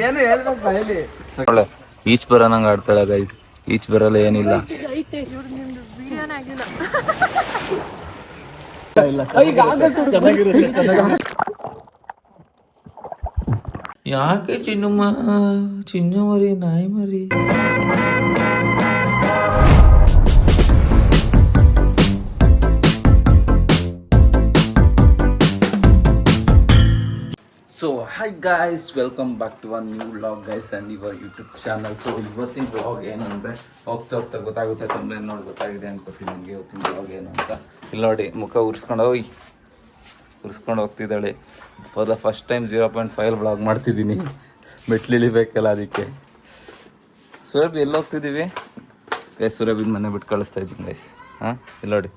ಏನು ಹೇಳ್ಬೇಕು ಬಾಯ್ಲಿ. ಈಚ್ ಬರೋನಂಗ ಆಡ್ತಾಳ ಗೈಸ್. ಈಚ್ ಬರಲ್ಲ ಏನಿಲ್ಲ. ಯಾಕೆ ಚಿನ್ನಮ್ಮ ಚಿನ್ನು ಮರಿ ನಾಯಿ ಮರಿ. So hi guys, welcome back to one new vlog guys and your YouTube channel. So ಇವತ್ತಿನ ವ್ಲಾಗ್ ಏನಂದರೆ ಹೋಗ್ತಾ ಗೊತ್ತಾಗುತ್ತೆ, ತೊಂದರೆ ನೋಡಿ ಗೊತ್ತಾಗಿದೆ ಅನ್ಕೋತೀನಿ ನಿಮಗೆ ಇವತ್ತಿನ ವ್ಲಾಗ್ ಏನು ಅಂತ. ಇಲ್ಲಿ ನೋಡಿ ಮುಖ ಉರ್ಸ್ಕೊಂಡು ಹೋಗ್ತಿದ್ದಾಳೆ. For the first time 0.5 vlog ಮಾಡ್ತಿದ್ದೀನಿ. ಮೆಟ್ಲಿಳಿಬೇಕಲ್ಲ ಅದಕ್ಕೆ. ಸುರಭಿ ಎಲ್ಲಿ ಹೋಗ್ತಿದ್ದೀವಿ ಗೈಸ್? ಸುರಭಿನ ಮನೆ ಬಿಟ್ಟು ಕಳಿಸ್ತಾ ಇದ್ದೀನಿ ಗೈಸ್. ಹಾಂ ಇಲ್ಲಿ ನೋಡಿ.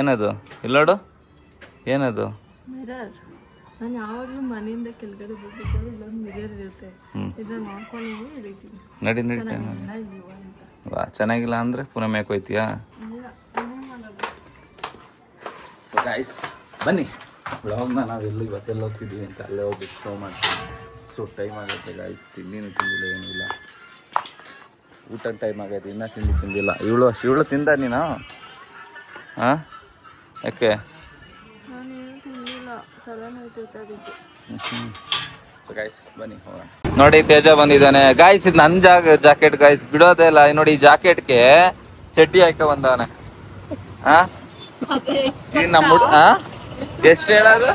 ಏನದು? ಇಲ್ಲಿ ನೋಡು, ಏನದು? ನಾನು ಯಾವಾಗಲೂ ಮನೆಯಿಂದ ಕೆಳಗಡೆ ಹೋಗ್ಬೇಕಾದ್ರೆ ಇಲ್ಲೊಂದು ಮಿರರ್ ಇರುತ್ತೆ, ಇದನ್ನ ಮಾಡ್ಕೊಂಡು ಇಳಿತೀನಿ. ನಡಿ ವಾ, ಚೆನ್ನಾಗಿಲ್ಲ ಅಂದರೆ ಪುನಃ ಮೇಕ್ ಹೋಯ್ತೀಯಾ? ಸೊ ಗಾಯ್ಸ್ ಬನ್ನಿ, ವ್ಲಾಗ್ನ ನಾವೆಲ್ಲ ಇವತ್ತೆಲ್ಲ ಹೋಗ್ತಿದ್ದೀವಿ ಅಂತ ಅಲ್ಲೇ ಹೋಗ್ಬಿಟ್ಟು ಶೋ ಮಾಡ್ತೀವಿ. ಸೊ ಟೈಮ್ ಆಗುತ್ತೆ ಗಾಯ್ಸ್, ತಿಂದಿಲ್ಲ ಏನಿಲ್ಲ, ಊಟ ಟೈಮ್ ಆಗೈತೆ, ಇನ್ನೂ ತಿಂದಿಲ್ಲ. ಇವಳು ತಿಂದ ನೀನು? ಹಾಂ, ಯಾಕೆ? ಬನ್ನಿ ಹೋಗೋಣ. ನೋಡಿ ತೇಜ ಬಂದಿದ್ದಾನೆ ಗಾಯ್ಸ್. ಇದು ನನ್ನ ಜಾಕೆಟ್ ಗಾಯ್ಸ್, ಬಿಡೋದೇ ಇಲ್ಲ. ನೋಡಿ ಈ ಜಾಕೆಟ್ಗೆ ಚಡ್ಡಿ ಹಾಕ ಬಂದವನೆ. ಈಗ ನಮ್ಮ ಎಷ್ಟು ಹೇಳೋದು?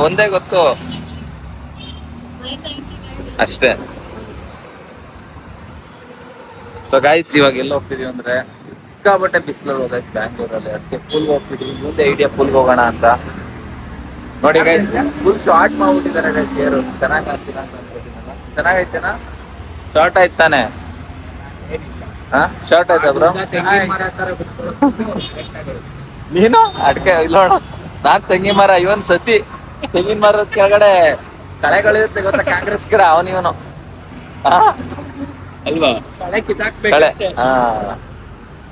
ಒಂದೇ ಗೊತ್ತು ಅಷ್ಟೇ. ಸೊ ಗಾಯ್ಸ್ ಇವಾಗ ಎಲ್ಲ ಹೋಗ್ತಿದೀವಿ ಅಂದ್ರೆ ಸಿಕ್ಕಾಬಟ್ಟೆ ಬಿಸಿಲು ಗೈಸ್ ಬ್ಯಾಂಗ್ಳೂರಲ್ಲಿ. ಅದಕ್ಕೆ ಫುಲ್ ಹೋಗ್ತಿದೀವಿ. ಮುಂದೆ ಐಡಿಯಾ ಫುಲ್ ಹೋಗೋಣ ಅಂತ. ನೋಡಿ ಗೈಸ್ ಫುಲ್ ಶಾರ್ಟ್ ಮಾಡ್ಬಿಟ್ಟಿದ್ದಾರೆ ಗೈಸ್. ಹೇರು ಚೆನ್ನಾಗಿ ಆಗ್ತಿಲ್ಲ ಅಂತ ಅನ್ಕೋತೀನಲ್ಲ. ಚೆನ್ನಾಗೈತೆನಾ? ಶಾರ್ಟ್ ಆಯ್ತು ತಾನೆ? ಶಾರ್ಟ್ ಆಯ್ತಾ ಬ್ರೋ? ನೀನು ಅಡ್ಕೆ ಇಲ್ಲ ನೋಡ, ನಾನ್ ತೆಂಗಿನ ಮರ, ಇವನ್ ಸಸಿ. ತೆಂಗಿನ ಮರದ ಕೆಳಗಡೆ ಕಳೆಗಳಿರುತ್ತೆ ಗೊತ್ತಾ, ಕಾಂಗ್ರೆಸ್ ಗಿಡ, ಅವನಿವನು ಅಲ್ವಾ? ಕಳೆ.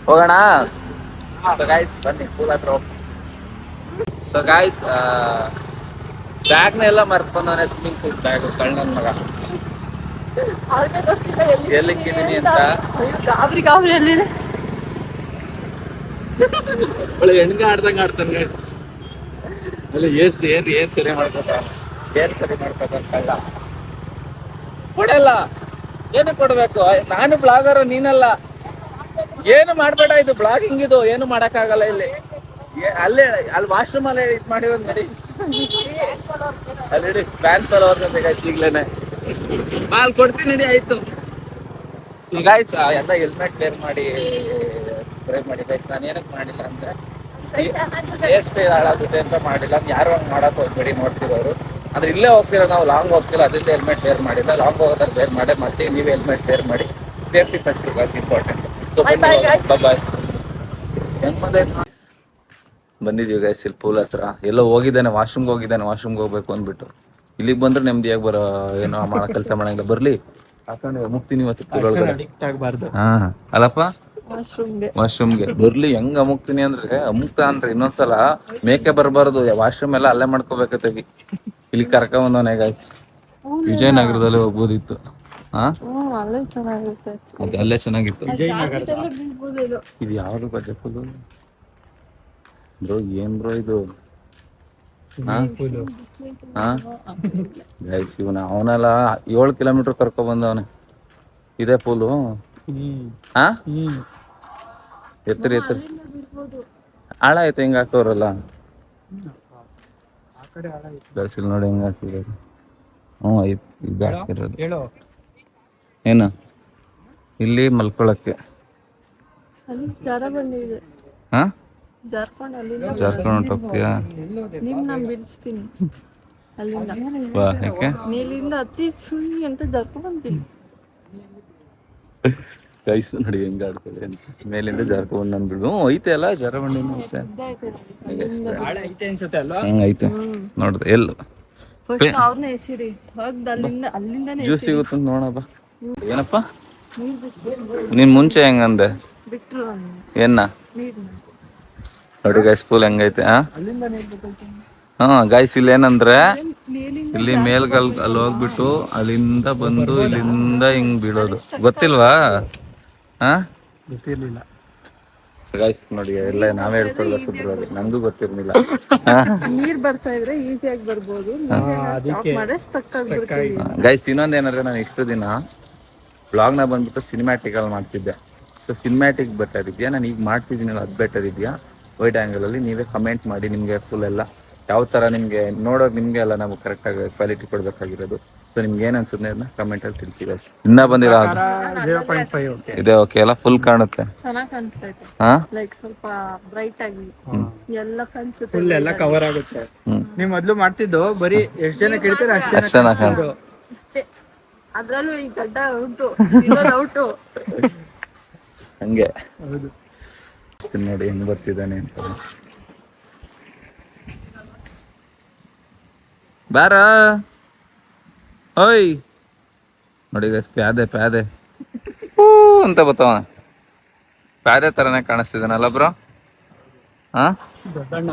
ಹೋಗೋಣ ಬನ್ನಿ ಪೂಲ್ ಹತ್ರ ಹೋಗಿ. ಸೊ ಗಾಯ್ಸ್ ಬ್ಯಾಗ್ನ ಎಲ್ಲ ಮರ್ತ್ ಬಂದವನೇ, ಸ್ವಿಮ್ಮಿಂಗ್ ಸೂಟ್ ಬ್ಯಾಗ್. ಕಳ್ಳನ ಮಗ ಎಲ್ಲಿಕ್ಕಿದ್ದೀನಿ ಅಂತ ಒಳ್ಳೆ ಹೆಣ್ಗ ಆಡ್ದಂಗ ಆಡ್ತಾನೆ ಗೈಸ್. ಅಲ್ಲ ಏನ್ ಸರಿ ಮಾಡ್ಕೊತಾನ ಕಳ್ಳ. ಕೊಡಲ್ಲ, ಏನು ಕೊಡ್ಬೇಕು? ನಾನು ಬ್ಲಾಗರ್, ನೀನಲ್ಲ. ಏನು ಮಾಡ್ಬೇಡ, ಇದು ಬ್ಲಾಗಿಂಗ್, ಇದು ಏನು ಮಾಡಕ್ಕಾಗಲ್ಲ ಇಲ್ಲಿ. ಅಲ್ಲಿ ವಾಶ್ರೂಮ್ ಅಲ್ಲೇ ಇದು ಮಾಡಿ ಒಂದು ನಡಿ ಅಲ್ಲಿ ಫ್ಯಾನ್ಸ್ ಎಲ್ಲ ಹೋಗ್ತದೆ ಈಗ್ಲೇನೆ. ಅಲ್ಲಿ ಕೊಡ್ತೀನಿ ನಡಿ. ಆಯ್ತು ಗಾಯ್ಸ್, ಎಲ್ಲ ಹೆಲ್ಮೆಟ್ ವೇರ್ ಮಾಡಿ ಡ್ರೈವ್ ಮಾಡಿ ಗೈಸ್. ನಾನು ಏನಕ್ಕೆ ಮಾಡಿಲ್ಲ ಅಂದ್ರೆ ಹೇರ್ ಸ್ಟೈಲ್ ಹಾಳಾಗುತ್ತೆ ಅಂತ ಮಾಡಿಲ್ಲ. ಯಾರು ಹಂಗೆ ಮಾಡಕ್ ಹೋಗ್ಬೇಡಿ ನೋಡ್ತಿರೋರು. ಅಂದ್ರೆ ಇಲ್ಲೇ ಹೋಗ್ತಿರೋ, ನಾವು ಲಾಂಗ್ ಹೋಗ್ತಿಲ್ಲ, ಅದರಿಂದ ಹೆಲ್ಮೆಟ್ ವೇರ್ ಮಾಡಿಲ್ಲ. ಲಾಂಗ್ ಹೋಗೋದ್ರೆ ವೇರ್ ಮಾಡೇ ಮಾಡ್ತೀವಿ. ನೀವು ಹೆಲ್ಮೆಟ್ ವೇರ್ ಮಾಡಿ, ಸೇಫ್ಟಿ ಫಸ್ಟ್ ಗೈಸ್, ಇಂಪಾರ್ಟೆಂಟ್. ಬಾಯ್. ಬಂದಿದ್ದೀವಿ ಗೈಸ್ ಇಲ್ಲಿ ಪೂಲ್ ಹತ್ರ. ಎಲ್ಲೋ ಹೋಗಿದ್ದಾನೆ, ವಾಶ್ರೂಮ್ಗೆ ಹೋಗ್ಬೇಕು ಅಂದ್ಬಿಟ್ಟು. ಇಲ್ಲಿಗೆ ಬಂದ್ರೆ ನೆಮ್ಮದಿಯಾಗಿ ಬರೋ, ಏನೋ ಮಾಡೋ ಕೆಲಸ ಮಾಡಂಗಿಲ್ಲ. ಬರ್ಲಿ ಹಾಕೊಂಡು ಮುಗ್ತೀನಿ ಇವತ್ತು ಪೂಲ್ ಒಳಗಡೆ. ಹಾ ಅಲ್ಲಪ್ಪ, ವಾಶ್ರೂಮ್ಗೆ ಬರ್ಲಿ. ಹೆಂಗ್ ಅಮುಕ್ತೀನಿ ಅಂದ್ರೆ ಅಮುಕ್ತ ಅಂದ್ರೆ ಇನ್ನೊಂದ್ಸಲ ಮೇಕೆ ಬರ್ಬಾರ್ದು. ವಾಶ್ರೂಮ್ ಎಲ್ಲ ಅಲ್ಲೇ ಮಾಡ್ಕೋಬೇಕತ್ತೀವಿ. ಇಲ್ಲಿ ಕರ್ಕೊಂಡ್ ಬಂದವನೇ ಗೈಸ್. ವಿಜಯನಗರದಲ್ಲಿ ಹೋಗ್ಬೋದಿತ್ತು. ಅಲ್ಲೇ ಚೆನ್ನಾಗಿತ್ತು. ಇದು ಯಾವ್ದು ಬಜೆ ಫುಲ್ ಬ್ರೋ? ಏನ್ ಬ್ರೋ ಇದು? ಗೈಸ್ ಇವನ ಅವನೆಲ್ಲ 7 ಕಿಲೋಮೀಟರ್ ಕರ್ಕೊಂಡ್ ಬಂದವನೆ. ಇದೇ ಪೂಲು. ಎತ್ತರಿ ಆಳ ಐತೆ, ಹೆಂಗ ಹಾಕೋರಲ್ಲ ಗೈಸ್. ನೋಡಿ ಹೆಂಗ ಹಾಕಿರೋದು. ಐತ್ ಇದು ಹಾಕಿರೋದು. ಏನು ಇಲ್ಲಿ ಮಲ್ಕೊಳಕ್ಕೆ? ಜಾರ್ಕೊಂಡ್ ಹೋಗ್ತೀಯಾ? ಗೈಸ್ ನೋಡಿ ಹೆಂಗ ಆಡ್ತದೆ. ಮೇಲಿಂದ ಜಾರ್ಕೊಂಡ್ ಬಂದ್ಬಿಡು. ಐತೆ ಅಲ್ಲ ಜಾರಬಂಡಿ ಐತೆ ನೋಡ್ದೆ. ಎಲ್ಲ ಜ್ಯೂಸ್ ಸಿಗುತ್ತೆ ನೋಡಪ್ಪ. ಏನಪ್ಪ ನೀನ್ ಮುಂಚೆ ಹೆಂಗಂದೆ? ಏನ ನೋಡಿ ಗೈಸ್ ಫುಲ್ ಹೆಂಗೈತೆ. ಗೈಸ್ ಇಲ್ಲಿ ಏನಂದ್ರೆ ಇಲ್ಲಿ ಮೇಲ್ಗಲ್ ಅಲ್ಲಿ ಹೋಗ್ಬಿಟ್ಟು ಅಲ್ಲಿಂದ ಬಂದು ಇಲ್ಲಿಂದ ಹಿಂಗ್ ಬೀಳೋದು ಗೊತ್ತಿಲ್ವಾ? ಗೊತ್ತಿರ್ಲಿಲ್ಲ ಗೈಸ್ ನೋಡಿ ಎಲ್ಲ ನಾವೇ ಹೇಳ್ಕೊಳ್ಬೇಕು, ನಮ್ಗೂ ಗೊತ್ತಿರ್ಲಿಲ್ಲ. ನೀರ್ ಬರ್ತಾ ಇದ್ರೆ ಈಸಿಯಾಗಿ ಬರ್ಬೋದು. ಗೈಸ್ ಇನ್ನೊಂದ್ ಏನಂದ್ರೆ ನಾನು ಇಷ್ಟು ದಿನ ಬ್ಲಾಗ್ನ ಬಂದ್ಬಿಟ್ಟು ಸಿನಿಮ್ಯಾಟಿಕ್ ಅಲ್ಲಿ ಮಾಡ್ತಿದ್ದೆ. ಸೊ ಸಿನಿಮ್ಯಾಟಿಕ್ ಬೆಟರ್ ಇದೆಯಾ, ನಾನು ಈಗ ಮಾಡ್ತಿದ್ದೀನಿ ಅದು ಬೆಟರ್ ಇದೆಯಾ? ವೈಡ್ ಆ್ಯಂಗಲ್ ಅಲ್ಲಿ ನೀವೇ ಕಮೆಂಟ್ ಮಾಡಿ. ನಿಮಗೆ ಫುಲ್ ಎಲ್ಲ ಯಾವ ಥರ ನಿಮಗೆ ನೋಡೋದು ನಿಮಗೆ ಎಲ್ಲ ನಾವು ಕರೆಕ್ಟಾಗಿ ಕ್ವಾಲಿಟಿ ಕೊಡಬೇಕಾಗಿರೋದು. ಸೊ ನಿಮ್ಗೆ ಏನು ಅನ್ಸುತ್ತೆ ಅದನ್ನ ಕಮೆಂಟಲ್ಲಿ ತಿಳಿಸಿ ಗೈಸ್. ಇನ್ನ ಬಂದಿರೋ 0.5 ಇದೆ ಓಕೆ ಎಲ್ಲ ಫುಲ್ ಕಾಣುತ್ತೆ. ಚೆನ್ನಾಗಿ ಕಾಣಿಸ್ತೈತೆ, ಲೈಕ್ ಸ್ವಲ್ಪ ಬ್ರೈಟ್ ಆಗಿ ಎಲ್ಲ ಕಾಣಿಸುತ್ತೆ, ಫುಲ್ ಎಲ್ಲ ಕವರ್ ಆಗುತ್ತೆ. ನೀವು ಮೊದಲು ಮಾಡ್ತಿದ್ದು ಬರೀ ಎಷ್ಟು ಜನ ಕೇಳ್ತಾರೆ ಅಷ್ಟು ಜನ ಅಷ್ಟೇ. ಅದ್ರಲ್ಲೂ ಈ ಗಡ್ಡ ಔಟು ಔಟು ಹಂಗೆ ಹೌದು. ನೋಡಿ ಹೆಂಗ್ ಬರ್ತಿದ್ದಾನೆ ಅಂತ. ಬಾರ ಓಯ್ ನೋಡಿ ಗೈಸ್, ಪ್ಯಾದೆ ಅಂತ ಬರ್ತಾವ. ಪ್ಯಾದೆ ತರನೇ ಕಾಣಿಸ್ತಿದ್ದಾನಲ್ಲ ಬ್ರೋ?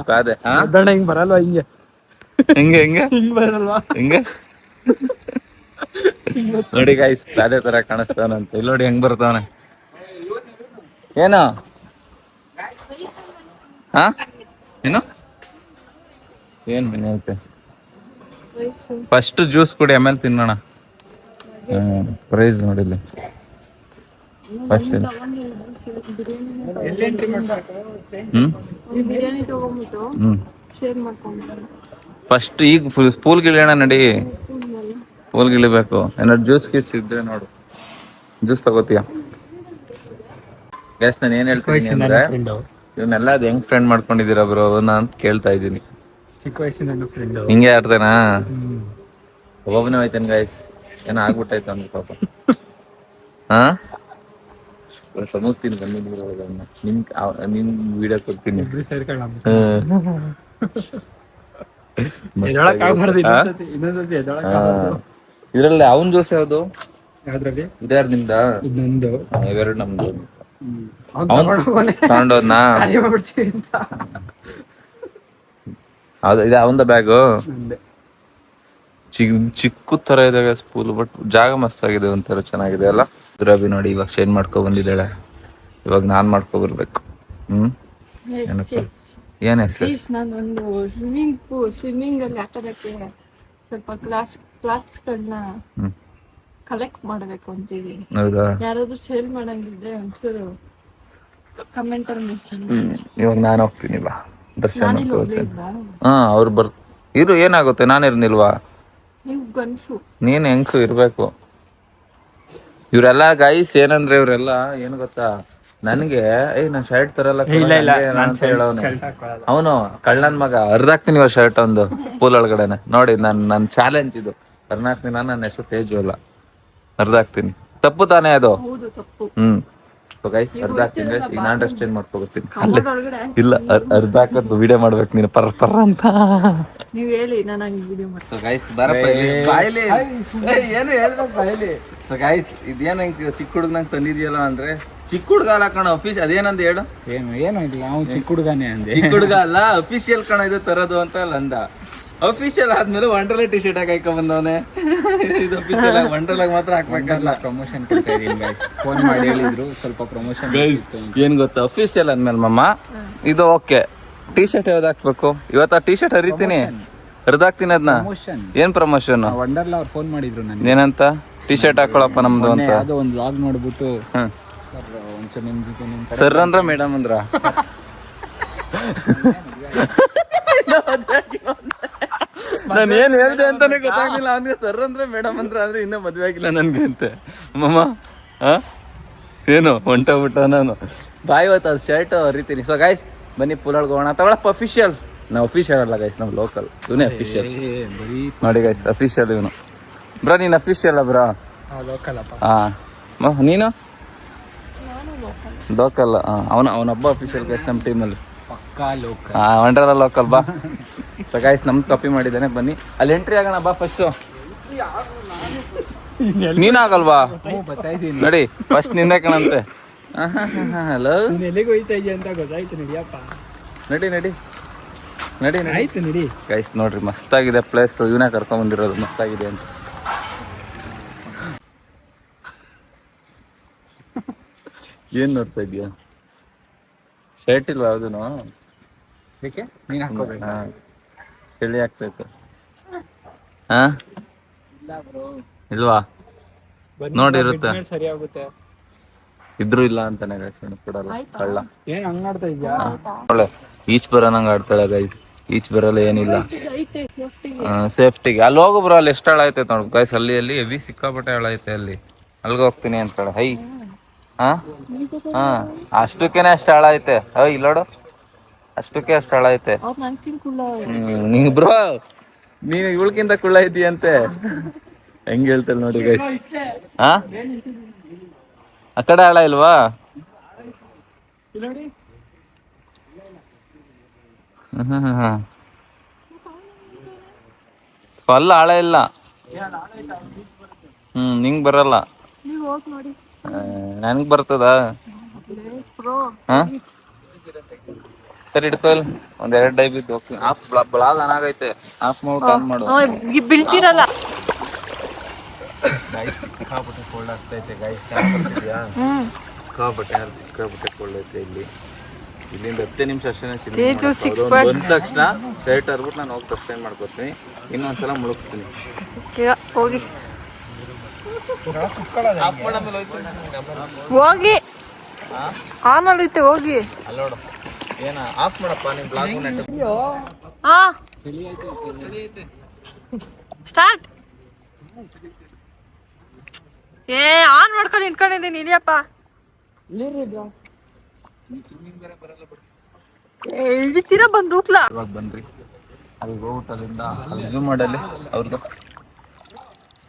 ಪ್ಯಾದೆ ಹಿಂಗ್ ಬರಲ್ವಾ? ಹಿಂಗೆ ಹಿಂಗ್ ಬರಲ್ವಾ? ಹಿಂಗೆ ನೋಡಿ ಗೈಸ್, ಪ್ಯಾದೆ ತರ ಕಾಣಿಸ್ತಾನಂತ. ಇಲ್ಲಿ ನೋಡಿ ಹೆಂಗ್ ಬರ್ತಾವನೆ. ಏನು ಏನ್ ಐತೆ? ಫಸ್ಟ್ ಜ್ಯೂಸ್ ಕುಡಿ ಆಮೇಲೆ ತಿನ್ನೋಣ. ಪ್ರೈಸ್ ನೋಡಿಲ್ಲಿ ಫಸ್ಟ್. ಫಸ್ಟ್ ಈಗ ಸ್ಪೂಲ್ ಗಿಳಿಯೋಣ ನಡಿ. ಸ್ಪೂಲ್ ಗಿಳಿಬೇಕು. ಏನಾದ್ರು ಜ್ಯೂಸ್ ಗೀಸ್ ಇದ್ರೆ ನೋಡು, ಜ್ಯೂಸ್ ತಗೋತೀಯ? ಗೈಸ್ ನಾನು ಏನ್ ಹೇಳ್ತೀನಿ ಅಂದ್ರೆ, ಇವನ್ನೆಲ್ಲ ಅದು ಹೆಂಗ್ ಫ್ರೆಂಡ್ ಮಾಡ್ಕೊಂಡಿದ್ದೀರಾ ಬ್ರೋ ಅಂತ ಕೇಳ್ತಾ ಇದ್ದೀನಿ. ಚಿಕ್ಕ ವಯಸ್ಸಿನ ಫ್ರೆಂಡ್ ಹಿಂಗೆ ಆಡ್ತಾನಾ? ಒಬ್ಬೊಬ್ಬನೇ ಹೋಯ್ತಾನೆ ಗೈಸ್, ಏನೋ ಆಗ್ಬಿಟ್ಟೈತೆ ಅಂದ್ರೆ ಪಾಪ. ಸಮುಗ್ತೀನಿ ಬಂದಿದ್ದೀನಿ, ನಿಮ್ ವಿಡಿಯೋ ಕೊಡ್ತೀನಿ. ಇದ್ರಲ್ಲಿ ಅವನ್ ಜ್ಯೂಸ್ ಯಾವ್ದು? ಇದಾರ ನಿಮ್ದ? ಇವೆರಡು ನಮ್ದು. ತಗೊಂಡೋದ್ನಾ? ಇದು ಅವಂದ ಬ್ಯಾಗು. ಚಿಕ್ಕ ತರ ಇದೆ ಸ್ಪೂಲ್, ಬಟ್ ಜಾಗ ಮಸ್ತ್ ಆಗಿದೆ, ಒಂಥರ ಚೆನ್ನಾಗಿದೆ ಅಲ್ಲ. ರವಿ ನೋಡಿ ಇವಾಗ ಚೇಂಜ್ ಮಾಡ್ಕೊ ಬಂದಿದ್ದಾಳೆ, ಇವಾಗ ನಾನ್ ಮಾಡ್ಕೊ ಬರ್ಬೇಕು. ಏನ್ ನಾನೊಂದು ಸ್ವಿಮ್ಮಿಂಗ್ ಅಲ್ಲಿ ಆಟದಕ್ಕೆ ಸ್ವಲ್ಪ ಕ್ಲಾತ್ಸ್ಗಳನ್ನ ಕಲೆಕ್ಟ್ ಮಾಡ್ಬೇಕು ಅಂತಿದ್ದೀನಿ. ಹೌದಾ? ಯಾರಾದ್ರೂ ಸೇಲ್ ಮಾಡಂಗಿದ್ರೆ ಒಂಚೂರು ಕಮೆಂಟ್ ಅಲ್ಲಿ ಮೆನ್ಷನ್. ಇವಾಗ ನಾನು ಹೋಗ್ತೀನಿ ಬಾ, ಡ್ರೆಸ್ ಅವ್ರು ಇರು, ಏನಾಗುತ್ತೆ ನಾನು ಇರ್ನಿಲ್ವಾ? ನೀವು ಗಂಡಸು, ನೀನ್ ಹೆಂಗ್ಸು ಇರ್ಬೇಕು. ಇವ್ರೆಲ್ಲ ಗೈಸ್ ಏನಂದ್ರೆ ಇವ್ರೆಲ್ಲ ಏನ್ ಗೊತ್ತಾ, ನನ್ಗೆ ನಾನ್ ಶರ್ಟ್ ತರಲ್ಲ ಅಂತ ಹೇಳೋನು. ಅವನು ಕಳ್ಳನ್ ಮಗ. ಹರ್ದಾಕ್ತೀನಿ ಇವ ಶರ್ಟ್ ಒಂದು ಪೂಲ್ ಒಳಗಡೆನೆ. ನೋಡಿ ನನ್ ಚಾಲೆಂಜ್ ಇದು, ಹರ್ದಾಕ್ತೀನಿ. ನನ್ನ ಹೆಸರು ತೇಜು ಅಲ್ಲ, ಹರ್ದಾಕ್ತೀನಿ. ತಪ್ಪು ತಾನೇ ಅದು? ಗೈಸ್ ಅರ್ಧಾಕ್ತೀನಿ. ಈಗ ನಾನ್ ಡ್ರೆಸ್ ಚೇಂಜ್ ಮಾಡ್ಕೊಬರ್ತೀನಿ. ಇಲ್ಲ ಅರ್ಧಾಕದ್ದು ವಿಡಿಯೋ ಮಾಡ್ಬೇಕು ನೀನು ಪರ್ರ ಅಂತ. ನೀವ್ ಹೇಳಿ, ನಾನು ಹಂಗೆ ವಿಡಿಯೋ ಮಾಡ್ತೀನಿ. ಗೈಸ್ ಬರಪ್ಪ ಬಾಯ್ಲಿ, ಏನು ಹೇಳ್ಬೇಕು ಬಾಯ್ಲಿ. ಸೊ ಗೈಸ್ ಇದೇನು ಚಿಕ್ಕ ಹುಡುಗನಂಗೆ ತಂದಿದ್ಯಲ್ಲ ಅಂದ್ರೆ, ಚಿಕ್ಕ ಹುಡುಗ ಅಲ್ಲ ಕಣ, ಅಫೀಶ್ ಅದೇನಂದ ಹೇಳು. ಏನು ಇಲ್ಲ, ಅವ್ನು ಚಿಕ್ಕ ಹುಡುಗನೇ ಅಂದೆ. ಚಿಕ್ಕ ಹುಡುಗ ಅಲ್ಲ, ಅಫಿಷಿಯಲ್ ಕಣ ಇದು ತರೋದು ಅಂತ ಅಲ್ಲ ಅಂದ. ಅಫಿಷಿಯಲ್ ಆದ್ಮೇಲೆ ವಂಡರ್ಲಾ ಟಿ ಶರ್ಟ್ ಹಾಕಿ ಬಂದವನೆ. ಇದು ಅಫಿಷಿಯಲ್ ಆಗಿ ವಂಡರ್ಲಾಗ್ ಮಾತ್ರ ಹಾಕ್ಬೇಕಲ್ಲ. ಪ್ರಮೋಷನ್ ಕೊಡ್ತಾ ಇದೀನಿ ಗೈಸ್, ಫೋನ್ ಮಾಡಿ ಹೇಳಿದ್ರು ಸ್ವಲ್ಪ ಪ್ರಮೋಷನ್. ಗೈಸ್ ಏನ್ ಗೊತ್ತಾ, ಅಫಿಷಿಯಲ್ ಅಂದ್ಮೇಲೆ ಮಮ್ಮ ಇದು ಓಕೆ. ಟಿ ಶರ್ಟ್ ಯಾವ್ದು ಹಾಕ್ಬೇಕು? ಇವತ್ತು ಆ ಟಿ ಶರ್ಟ್ ಹರಿತೀನಿ, ಹರಿದಾಕ್ತೀನಿ ಅದನ್ನ. ಏನ್ ಪ್ರಮೋಷನ್? ವಂಡರ್ಲಾ ಅವ್ರು ಫೋನ್ ಮಾಡಿದ್ರು ನನಗೆ. ಏನಂತ? ಟಿ ಶರ್ಟ್ ಹಾಕೊಳಪ್ಪ ನಮ್ದು ಅಂತ. ಅದು ಒಂದು ವ್ಲಾಗ್ ನೋಡ್ಬಿಟ್ಟು ಸರ್ ಅಂದ್ರ ಮೇಡಮ್ ಅಂದ್ರ ನಾನು ಏನ್ ಹೇಳ್ದೆ ಅಂತಾನೆ ಗೊತ್ತಾಗಿಲ್ಲ ಅವನಿಗೆ. ಸರ್ ಅಂದ್ರೆ ಮೇಡಮ್ ಅಂದ್ರೆ ಇನ್ನೂ ಮದ್ವೆ ಆಗಿಲ್ಲ ನನ್ಗೆ ಅಂತೆ. ಮಮ್ಮ ಏನು ಹೊಂಟೋಗ್ಬಿಟ್ಟ ನಾನು. ಬಾಯ್ ಇವತ್ತು ಅದು ಶರ್ಟ್ ಹರಿತೀನಿ. ಸೊ ಗೈಸ್ ಬನ್ನಿ ಪೂಲೊಳಗೆ ಹೋಗೋಣ. ತಗೊಳಪ್ಪ ಅಫಿಷಿಯಲ್. ನಾವು ಅಫಿಷಿಯಲ್ ಅಲ್ಲ ಗೈಸ್, ನಾವು ಲೋಕಲ್. ಇವನೇ ಅಫಿಷಿಯಲ್ ನೋಡಿ ಗೈಸ್, ಅಫಿಷಿಯಲ್ ಇವನು. ಬ್ರಾ ನೀನು ಅಫಿಷಿಯಲ್ ಬ್ರಾ? ಹಾ ನೀನು ಲೋಕಲ್. ಅವನೊಬ್ಬ ಅಫಿಷಿಯಲ್ ಗೈಸ್ ನಮ್ಮ ಟೀಮಲ್ಲಿ. ವಂಡರ್ಲಾ ಲೋಕಲ್ ಬಾ. ಗೈಸ್ ನಮ್ದು ಕಾಪಿ ಮಾಡಿದ್ದಾನೆ, ಬನ್ನಿ ಅಲ್ಲಿ ಎಂಟ್ರಿ ಆಗೋಣ ಬಾ. ಫಸ್ಟ್ ನೀನ್ ಆಗಲ್ವಾ? ನಡಿ ಫಸ್ಟ್ ನಿಂದೆ ಕಣಂತೆ. ಹಲೋ ಎಲ್ಲಿಗೆ ಹೋಯ್ತಾ ಇದೆಯಾ ಅಂತ ಗೊತ್ತಾಯ್ತು. ನಡಿಯಪ್ಪ ನಡಿ ನಡಿ. ನಡಿ ಆಯ್ತು ನಡಿ. ಗೈಸ್ ನೋಡ್ರಿ ಮಸ್ತಾಗಿದೆ ಪ್ಲೇಸ್. ಇವನೇ ಕರ್ಕೊಂಡ್ ಬಂದಿರೋದು ಮಸ್ತಾಗಿದೆ ಅಂತ. ಏನ್ ನೋಡ್ತಾ ಇದೀಯ? ಶರ್ಟ್ ಇಲ್ವಾ ಯಾವ್ದೂನು? ಅದಕ್ಕೆ ನೀನ್ ಹಾಕೋಬೇಕು. ಚಳಿ ಆಗ್ತೈತೆ. ಹಾ ಇಲ್ವಾ? ನೋಡಿರುತ್ತೆ ಸರಿ ಆಗುತ್ತೆ. ಇದ್ರು ಇಲ್ಲ ಅಂತಾನೆ ಗೈಸ್ ಕೊಡಲ್ಲ ಕಳ್ಳ. ಏನ್ ಹಂಗ್ ಮಾಡ್ತಾ ಇದ್ಯಾ? ಒಳ್ಳೆ ಈಚ್ ಬರೋನಂಗ ಆಡ್ತಾಳೆ ಗೈಸ್. ಈಚ್ ಬರಲ್ಲ ಏನಿಲ್ಲ ಸೇಫ್ಟಿಗೆ. ಅಲ್ಲಿ ಹೋಗು ಬ್ರೋ, ಅಲ್ಲಿ ಎಷ್ಟು ಹಾಳ ಐತೆ ನೋಡು ಗೈಸ್. ಅಲ್ಲಿ ಹೆವಿ ಸಿಕ್ಕಾಪಟ್ಟೆ ಹಾಳ ಐತೆ ಅಲ್ಲಿ. ಅಲ್ಗೆ ಹೋಗ್ತೀನಿ ಅಂತಾಳೆ. ಹೈ ಹಾ ಹಾ ಅಷ್ಟಕ್ಕೇನೆ ಅಷ್ಟು ಹಾಳ ಐತೆ. ಇಲ್ಲೋಡು ಅಷ್ಟಕ್ಕೆ ಅಷ್ಟು ಹಾಳ ಐತೆ. ನೀ ಬ್ರೋ ನೀನು ಇವಳಕ್ಕಿಂತ ಕುಳ್ಳ ಇದೀಯಂತೆ. ಹೆಂಗ್ ಹೇಳ್ತಾಳೆ ನೋಡಿ ಗೈಸ್. ಹಾ ಆ ಕಡೆ ಹಾಳ ಇಲ್ವಾ? ಅಲ್ಲ ಹಾಳ ಇಲ್ಲ. ನಿಂಗ್ ಬರಲ್ಲ. ನನ್ಗ್ ಬರ್ತದ. ಹಾ ಸರಿ ಇಡ್ಕೊ. ಒಂದೆರಡು ಡೈ ಬಿದ್ದು ಹೋಗ್ತೀನಿ. ಆಫ್ ಬ್ಲಾಗ್ ಆನ್ ಆಗೈತೆ. ಆಫ್ ಮಾಡ್ಬಿಟ್ಟು ಆನ್ ಮಾಡು. ಬೀಳ್ತಿರಲ್ಲ. ಸಿಕ್ಕಾಪಟ್ಟೆ ಕೋಲ್ಡ್ ಆಗ್ತೈತೆ ಗೈಸ್. ಚೆನ್ನಾಗಿದ್ಯಾ? ಸಿಕ್ಕಾಪಟ್ಟೆ ಕೋಲ್ಡ್ ಐತೆ ಇಲ್ಲಿ. ಇಲ್ಲಿಂದ 10 ನಿಮಿಷ ಅಷ್ಟೇ. ಬಂದ ತಕ್ಷಣ ಶರ್ಟ್ ಹರ್ಬಿಟ್ಟು ನಾನು ಹೋಗಿ ದರ್ಶನ ಮಾಡ್ಕೊತೀನಿ. ಇನ್ನೊಂದ್ಸಲ ಮುಳುಗಿಸ್ತೀನಿ. ಹೋಗಿ ಹೋಗಿ ಆಮೇಲೆ ಹೋಗಿ ಅಲ್ಲೋಡು. ಏನ ಆಫ್ ಮಾಡಪ್ಪ ನಿಮ್ ಬ್ಲಾಗ್. ಹಾ ಸ್ಟಾರ್ಟ್. ಆನ್ ಮಾಡ್ಕೊಂಡು ನಿಂತ್ಕೊಂಡಿದ್ದೀನಿ. ಇಳಿಯಪ್ಪ. ಇಳಿತೀರ ಬಂದು ಹೋಗ್ಲಾ? ಇವಾಗ ಬನ್ರಿ ಅಲ್ಲಿ ಹೋಗ್ಬಿಟ್ಟು ಅಲ್ಲಿಂದ ಅಲ್ಲಿ ಝೂಮ್ ಮಾಡಲ್ಲಿ ಅವ್ರದ್ದು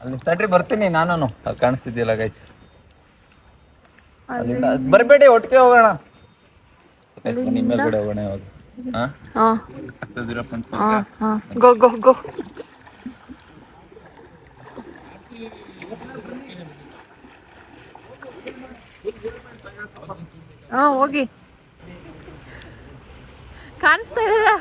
ಅಲ್ಲಿ ತಡ್ರಿ ಬರ್ತೀನಿ ನಾನು. ಅಲ್ಲಿ ಕಾಣಿಸ್ತಿದ್ಯಲ್ಲ ಗೈಸ್. ಅಲ್ಲಿಂದ ಬರಬೇಡಿ, ಒಟ್ಟಿಗೆ ಹೋಗೋಣ. ನಿಮ್ಮ ಮೇಲ್ಗಡೆ ಹೋಗೋಣ ಇವಾಗ. ಗೋ ಗೋ ಗೋ. ಹೋಗಿ. ಕಾಣಿಸ್ತಾ ಇದೆಯಾ?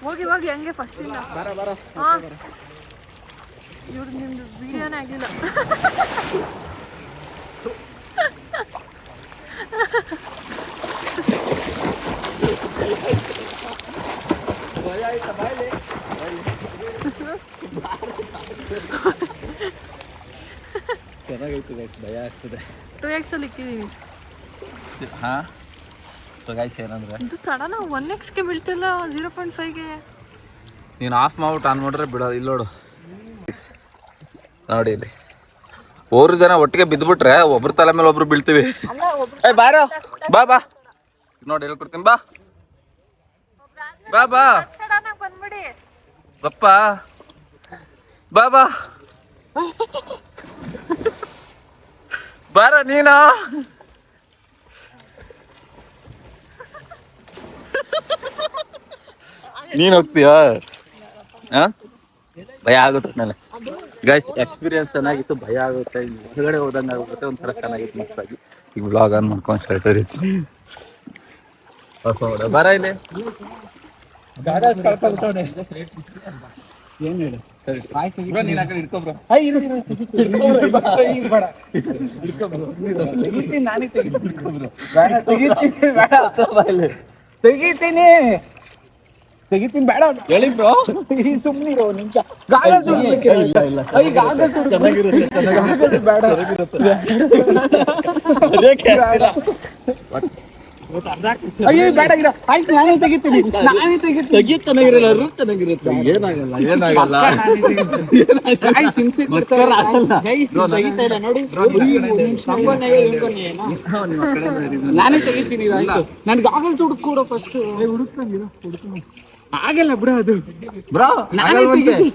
ಹೋಗಿ ಹೋಗಿ ಹಂಗೆ ಫಸ್ಟ್ ಇಂದ. ಇವ್ರು ನಿಮ್ದು ವಿಡಿಯೋನೇ ಆಗಿಲ್ಲ. ಚೆನ್ನಾಗೈತೆ ಗೈಸ್. ಭಯ ಆಗ್ತದೆ. 2x ಅಲ್ಲಿ ಇಕ್ಕಿದೀನಿ. ಹಾ ಸೊ ಗೈಸ್ ಏನಂದ್ರೆ ಇದು ಸಡನ್ 1x ಬೀಳ್ತಿಲ್ಲ 0.5ಗೆ. ನೀನು ಆಫ್ ಮಾಡ್ಬಿಟ್ಟು ಆನ್ ಮಾಡಿದ್ರೆ ಬಿಡೋದು. ಇಲ್ಲಿ ನೋಡು ನೋಡಿ, ಇಲ್ಲಿ 4 ಜನ ಒಟ್ಟಿಗೆ ಬಿದ್ದುಬಿಟ್ರೆ ಒಬ್ರ ತಲೆ ಮೇಲೆ ಒಬ್ರು ಬೀಳ್ತೀವಿ. ಬಾರೋ ಬಾ ಬಾ ನೋಡಿ ಹೇಳ್ಕೊಡ್ತೀನಿ. ಬಾ ಬಾ ಬಾ ಬಂದ್ಬಿಡಿ. ಗಪ್ಪ ಬಾ ಬಾ ಬಾರ ನೀನು. ನೀನ್ ಹೋಗ್ತೀಯಾ? ಭಯ ಆಗುತ್ತೆ ಮೇಲೆ ಗೈಸ್. ಎಕ್ಸ್ಪೀರಿಯನ್ಸ್ ಚೆನ್ನಾಗಿತ್ತು. ಭಯ ಆಗುತ್ತೆ. ಹೊರಗಡೆ ಹೋದಂಗೆ ಆಗುತ್ತೆ. ಒಂಥರ ಚೆನ್ನಾಗಿತ್ತು ಮಸ್ತಾಗಿ. ಈಗ ವ್ಲಾಗ್ ಆನ್ ಮಾಡ್ಕೊಂಡು ಸ್ಟಾರ್ಟ್ ಆಗಿರ್ತೀನಿ. ಬರ ಇಲ್ಲಿ. ಏನ್ ಹೇಳು? ತೆಗಿತೀನಿ ಬೇಡ ಹೇಳಿ ಬ್ರೋ. ಸುಮ್ಮನಿರೋ ನಿಮಿಷ. ಅಯ್ಯೋ ಬೇಡ ಗಿಡ. ಆಯ್ತು ನಾನೇ ತೆಗಿತೀನಿ. ತೆಗಿ ಚೆನ್ನಾಗಿರಲ್ಲ. ರೂಪ್ ಚೆನ್ನಾಗಿರುತ್ತೆ. ಏನಾಗಲ್ಲ. ನಾನೇ ತೆಗಿತೀನಿ. ನನ್ಗೆ ಆಗಲ್ ಹುಡುಕ್ ಕೂಡ ಫಸ್ಟ್ ಹುಡುಕ್ತೀನಿ. ಆಗಲ್ಲ ಬ್ರೋ ಅದು. ಬ್ರೋ ನಾನೇ ತೆಗಿತೀನಿ.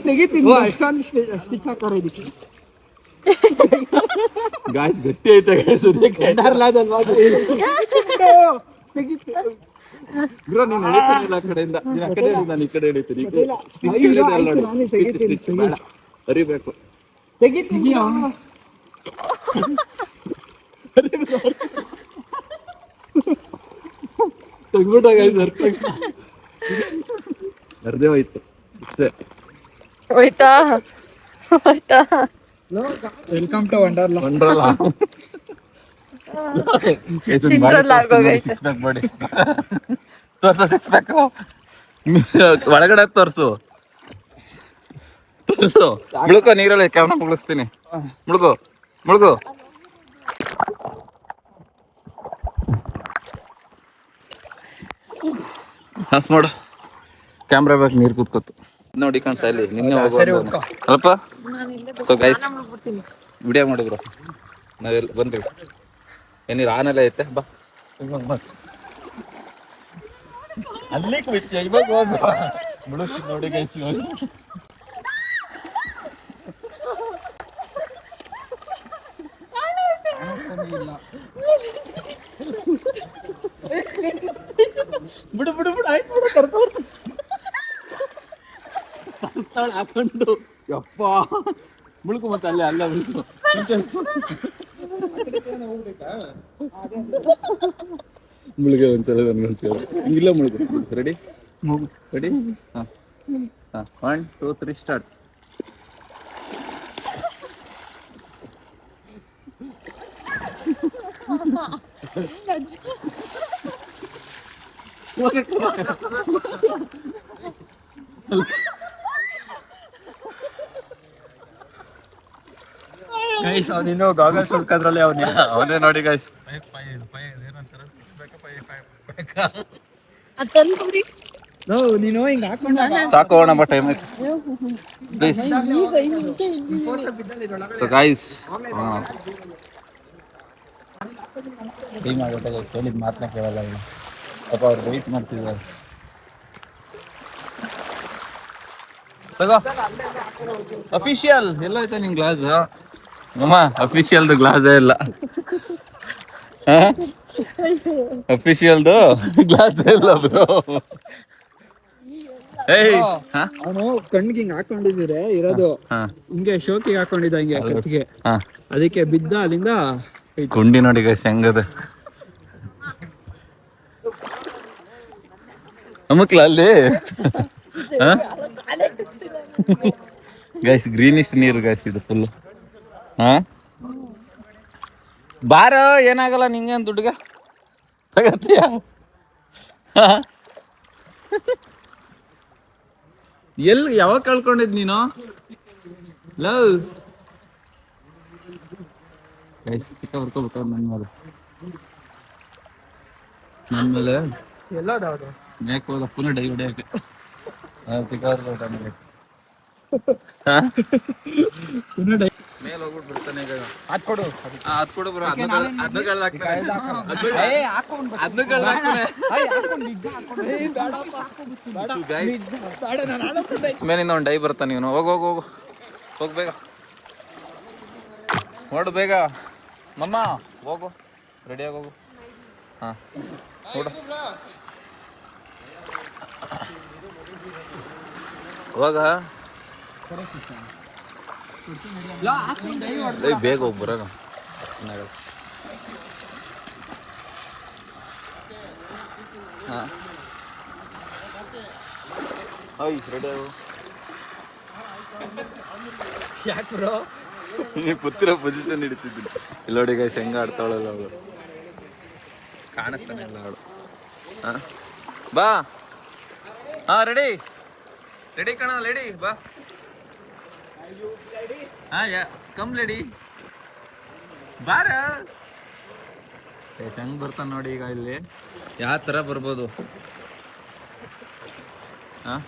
ತೆಗಿತೀನಿ. ಅಷ್ಟೊಂದು ಸ್ಟಿಚ್ ಹಾಕೋರ ಇದಕ್ಕೆ. ಗಾಯ್ಸ್ ಗಟ್ಟಿ ಐತೆ ಬ್ರೋ ನೀನು ಎಳಿತೀನಿಲ್ಲ ಆ ಕಡೆಯಿಂದ ನೀನು ಆ ಕಡೆ ಹೇಳಿ ನಾನು ಈ ಕಡೆ ಎಳಿತೀನಿ ಬೇಡ ಅರಿಬೇಕು ತೆಗ್ಬಿಟ್ಟಾಗ ಅರ್ಧೇ ಹೋಯ್ತು ಅಷ್ಟೇ ಹೋಯ್ತಾ ಹೋಯ್ತಾ ವೆಲ್ಕಮ್ ಟು ವಂಡರ್ಲಾ ಸಿಂಡ್ರೆಲ್ಲಾ ಆಗೋಗೈತೆ. ಸಿಕ್ಸ್ ಪ್ಯಾಕ್ ಬಾಡಿ ತೋರ್ಸು ಸಿಕ್ಸ್ ಪ್ಯಾಕ್ ಒಳಗಡೆ ತೋರ್ಸು ಮುಳುಕೋ ನೀರಲ್ಲಿ ಕ್ಯಾಮ್ರಾ ಮುಳುಗಿಸ್ತೀನಿ ಮುಳುಗು ಆಫ್ ಮಾಡು ಕ್ಯಾಮ್ರಾ ಬ್ಯಾಕ್ ನೀರು ಕೂತ್ಕೋತು ನೋಡಿ ಕಾಣಿಸ ಇಲ್ಲಿ ನಿನ್ನೆ ಹೋಗುವ ಅಲ್ಪ ಸೊ ಗೈಸ್ ವಿಡಿಯೋ ಮಾಡಿದ್ರು ನಾವೆಲ್ಲ ಬಂದ್ವಿ ಏನಿಲ್ಲ ಆನೆಲ್ಲ ಐತೆ ಬಾ ಅಲ್ಲಿ ಇವಾಗ ಮುಳುಗ್ಸಿ ನೋಡಿ ಗೈಸ್ ಬಿಡು ಆಯ್ತು ಬಿಡು ಕರ್ಕೊಂಡು ಹಾಕೊಂಡು ಯಪ್ಪ ಮುಳುಕು ಮತ್ತೆ ಅಲ್ಲ ಮುಳುಕು ಮುಳುಗೆ ಒಂದ್ಸಲ ನನ್ಗೊಂದ್ಸಲ ಹಿಂಗಿಲ್ಲ ಮುಳುಗು ರೆಡಿ ಹಾಂ 1 2 3 ಸ್ಟಾರ್ಟ್ ಗೈಸ್ ಅವನಿನ್ನು ಗಾಗಲ್ಸ್ ಹುಡ್ಕದ್ರಲ್ಲಿ ಅವನೇ ನೋಡಿ ಗೈಸ್ ನೀನು ಹಿಂಗ ಹಾಕೊಂಡ ಸಾಕು ಹೋಗೋಣ but time please so guys time ಆಗುತ್ತೆ ಗೈಸ್ ಹೇಳಿದ ಮಾತನ್ನ ಕೇಳಲ್ಲ ಈಗ ಪಾಪ ಅವ್ರು ವೆಯ್ಟ್ ಮಾಡ್ತಿದ್ದಾರೆ ತಗೋ ಅಫಿಷಿಯಲ್ ಎಲ್ಲ ಐತೆ ನಿನ್ ಗ್ಲಾಸ್ ಅಮ್ಮ ಅಫಿಷಿಯಲ್ದು ಗ್ಲಾಸೇ ಇಲ್ಲ ಅಫಿಷಿಯಲ್ದು ಗ್ಲಾಸ್ ಇಲ್ಲ ಬ್ರೋ ಅವನು ಕಣ್ಣಿಗೆ ಹಿಂಗ್ ಹಾಕೊಂಡಿದ್ರೆ ಇರೋದು ಹಿಂಗೆ ಶೋಕಿಗೆ ಹಾಕೊಂಡಿದ್ದ ಹಿಂಗೆ ಕತ್ತಿಗೆ ಅದಕ್ಕೆ ಬಿದ್ದ ಅಲ್ಲಿಂದ ಕುಂಡಿ ನೋಡಿ ಗೈಸ್ ಹೆಂಗದ ಅಮ್ಮಕ್ಲ ಅಲ್ಲಿ ಗೈಸ್ ಗ್ರೀನಿಶ್ ನೀರು ಗೈಸ್ ಇದು ಫುಲ್ ಬಾರ ಏನಾಗಲ್ಲ ನಿಂಗೇನ್ ದುಡ್ಡುಗ ತಗತ್ತೀಯ ಎಲ್ಲಿ ಯಾವಾಗ ಕಳ್ಕೊಂಡಿದ್ ನೀನು ಲವ್ ಗೈಸ್ ತಿಕ್ಕ ಬರ್ಕೋಬೇಕು ನನ್ನ ಮೇಲೆ ಎಲ್ಲೋದವ್ರು ಮೇಕ್ ಹೋದ ಪುನಃ ಡೈ ಹೊಡೆಯಕ್ಕೆ ತಿಕ್ಕ ಬರ್ಕೋಬೇಕು ಮೇಲೆ ಹೋಗ್ಬಿಟ್ಟು ಬಿಡ್ತಾನೆ ಈಗ ಅದ್ ಕೊಡು ಅದ್ ಕೊಡು ಬ್ರೋ ಮೇಲಿಂದ ಒಂದು ಡೈ ಬರ್ತಾನೆ ಇವನು ಹೋಗು ಬೇಗ ನೋಡು ಬೇಗ ಮಮ್ಮ ಹೋಗು ರೆಡಿಯಾಗಿ ಹೋಗು ಹಾ ನೋಡು ಹೋಗ ಬೇಗ ಹೋಗಿ ಬರೋಣ ಹಾಂ ರೆಡಿ ಆಗು ಯಾಕೆ ಬ್ರೋ ನೀವು ಕೂತಿರೋ ಪೊಸಿಷನ್ ಹಿಡಿತಿದ್ದೀನಿ ಇಲ್ಲ ನೋಡಿ ಗೈಸ್ ಹೆಂಗ ಆಡ್ತಾಳಲ್ಲ ಅವಳು ಕಾಣಿಸ್ತಾನೆ ಇಲ್ಲ ಅವಳು ಹಾಂ ಬಾ ಹಾಂ ರೆಡಿ ಕಣ ರೆಡಿ ಬಾ ಹಾಂ ಕಮ್ ರೆಡಿ ಬಾರ ಗೈಸ್ ಹೆಂಗ್ ಬರ್ತಾನೆ ನೋಡಿ ಈಗ ಇಲ್ಲಿ ಯಾವ ಥರ ಬರ್ಬೋದು ಹಾಂ